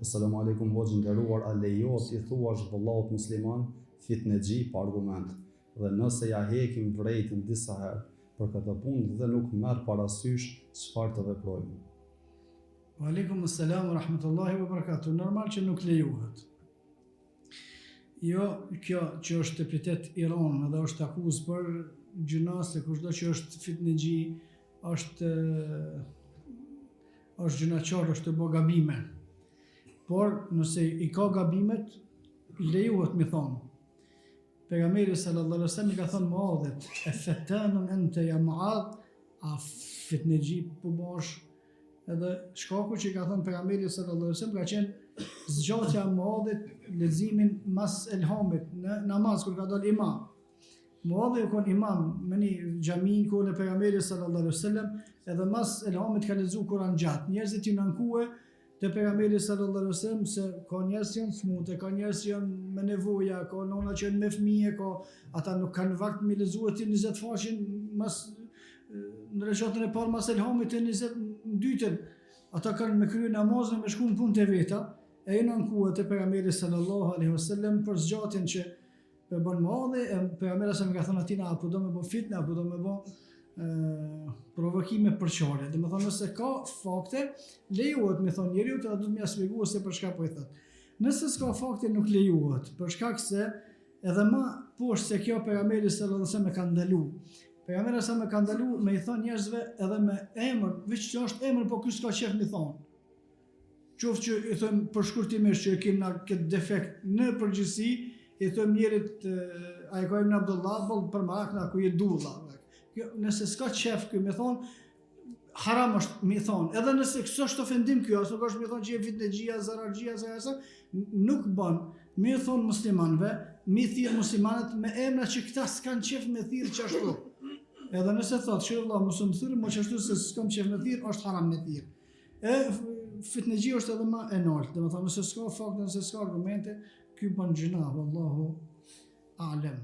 Assalamu alaikum hoxhë nderuar, a lejohet i thuash vëllaut musliman fitnexhi pa argument, dhe nëse ja hekim vërejtën disa herë për këtë punë dhe nuk merr parasysh çfarë të veprojmë. Aleikum assalam wa rahmatullahi wa barakatuh. Normal që nuk lejohet. Jo, kjo që është tepitet Iran dhe është akuzë për gjëna se kushdo që është fitnexhi është gjënaqar, është të bë gabime. Por nëse i ka gabimet, lejohet mi thonë. Pejgamberi sallallahu alaihi wasallam i ka thënë Muadhit, e fetanun ente ja Muadh, a fitnexhi po bash. Edhe shkaku që i ka thënë pejgamberi sallallahu alaihi wasallam ka qenë zgjatja e Muadhit, leximin mas elhamit në namaz kur ka dalë imam. Muadhi u kon imam në një xhamin ku në pejgamberi sallallahu alaihi wasallam, edhe mas elhamit ka lexuar Kur'an gjatë. Njerëzit i nankue te pejgamberi sallallahu alaihi wasallam se ka njerëz që janë smute, ka njerëz që janë me nevoja, ka nona që janë me fëmijë, ka ata nuk kanë vakt me lexuar ti 20 faqe mas në rekatën e parë mas elhamit të 22-ën. Ata kanë me krye namazin me shku në punë të veta, e i nankue te pejgamberi sallallahu alaihi wasallam për zgjatjen që për bën Muadhi, pejgamberi sa më ka thënë atina apo do me bë fitnë apo do me bë provokime për çore. Do të thonë nëse ka fakte, lejohet me thonë njeriu të do të më shpjegojë se për çka po i thot. Nëse s'ka fakte nuk lejohet, për shkak se edhe më poshtë se kjo pejgamberi sallallahu alaihi wasallam ka ndalu. Pejgamberi sa më ka ndalu me i thonë njerëzve edhe me emër, veç që është emër, po ky s'ka qef mi thonë. Qoftë që i them përshkurtimisht që kemi na këtë defekt në përgjithësi, i them njerit ai ka emrin Abdullah, për marakna ku je dulla. Nëse s'ka qef ky me thonë, haram është me thonë. Edhe nëse këso është ofendim kjo, as nuk është me thonë që je fitnexhia, zararxhia, nuk bën me thonë muslimanëve, me thirr muslimanët me emra që këta s'kan qef me thirr çashtu. Edhe nëse thotë që Allah mos më thirr, më çashtu se s'kam qef me thirr, është haram me thirr. Fitnexhi është edhe më e lartë, domethënë nëse s'ka fakt, nëse s'ka argumente, ky bën gjuna, wallahu a'lam.